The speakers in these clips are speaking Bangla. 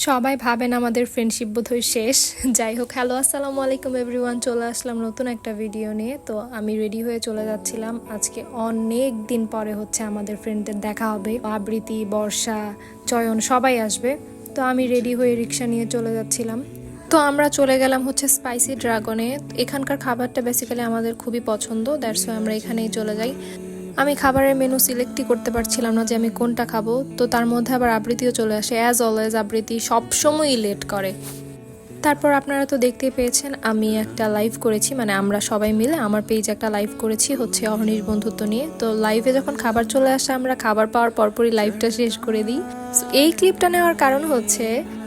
সবাই ভাবেন আমাদের ফ্রেন্ডশিপ বোধহয় শেষ। যাই হোক, হ্যালো আসসালামু আলাইকুম এভরিওয়ান, চলে আসলাম নতুন একটা ভিডিও নিয়ে। তো আমি রেডি হয়ে চলে যাচ্ছিলাম। আজকে অনেক দিন পরে হচ্ছে আমাদের ফ্রেন্ডদের দেখা হবে। আবৃত্তি, বর্ষা, চয়ন সবাই আসবে। তো আমি রেডি হয়ে রিক্সা নিয়ে চলে যাচ্ছিলাম। তো আমরা চলে গেলাম হচ্ছে স্পাইসি ড্রাগনে। এখানকার খাবারটা বেসিক্যালি আমাদের খুবই পছন্দ, দ্যাটস ওয়াই আমরা এখানেই চলে যাই। আমি খাবারের মেনু সিলেক্টই করতে পারছিলাম না যে আমি কোনটা খাবো। তো তার মধ্যে আবার আবৃত্তিও চলে আসে। অ্যাজ অলওয়েজ আবৃত্তি সবসময়ই লেট করে। তারপর আপনারা তো দেখতেই পেয়েছেন আমি একটা লাইভ করেছি, মানে আমরা সবাই মিলে আমার পেজে একটা লাইভ করেছি হচ্ছে অহনির বন্ধুত্ব নিয়ে। তো লাইভে যখন খাবার চলে আসে আমরা খাবার পাওয়ার পরপরই লাইভটা শেষ করে দিই। এই ক্লিপটা নেওয়ার কারণ হচ্ছে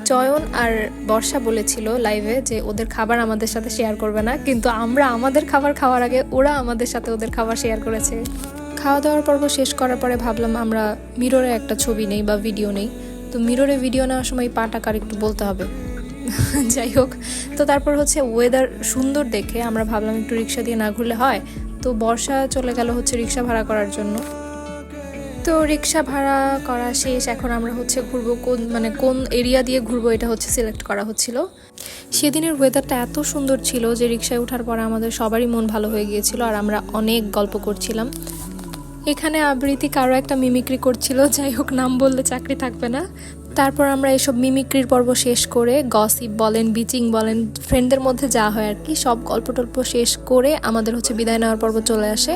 চয়ন আর বর্ষা বলেছিল লাইভে যে ওদের খাবার আমাদের সাথে শেয়ার করবে না, কিন্তু আমরা আমাদের খাবার খাওয়ার আগে ওরা আমাদের সাথে ওদের খাবার শেয়ার করেছে। খাওয়া দাওয়ার পর্ব শেষ করার পরে ভাবলাম আমরা মিররে একটা ছবি নেই বা ভিডিও নেই। তো মিররে ভিডিও নেওয়ার সময় পাটা কার একটু বলতে হবে। যাই হোক, তো তারপর হচ্ছে ওয়েদার সুন্দর দেখে আমরা ভাবলাম একটু রিক্সা দিয়ে না ঘুরলে হয়। তো বর্ষা চলে গেল হচ্ছে রিক্সা ভাড়া করার জন্য। তো রিক্সা ভাড়া করা শেষ। এখন আমরা হচ্ছে ঘুরবো কোন এরিয়া দিয়ে ঘুরবো এটা হচ্ছে সিলেক্ট করা হচ্ছিল। সেদিনের ওয়েদারটা এত সুন্দর ছিল যে রিক্সায় ওঠার পরে আমাদের সবারই মন ভালো হয়ে গিয়েছিল আর আমরা অনেক গল্প করছিলাম। এখানে আবৃত্তি কারো একটা মিমিক্রি করছিল, যাই হোক নাম বললে চাকরি থাকবে না। তারপর আমরা এসব মিমিক্রির পর্ব শেষ করে গসিপ বলেন, বিচিং বলেন, ফ্রেন্ডদের মধ্যে যা হয় আর কি সব গল্প টল্প শেষ করে আমাদের হচ্ছে বিদায় নেওয়ার পর্ব চলে আসে।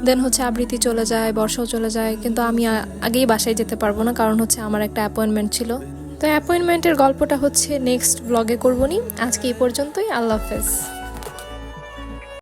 দেন হচ্ছে আবৃত্তি চলে যায়, বর্ষাও চলে যায়, কিন্তু আমি আগেই বাসায় যেতে পারবো না, কারণ হচ্ছে আমার একটা অ্যাপয়েন্টমেন্ট ছিল। তো অ্যাপয়েন্টমেন্টের গল্পটা হচ্ছে নেক্সট ব্লগে করবো নি। আজকে এই পর্যন্তই, আল্লাহ হাফেজ।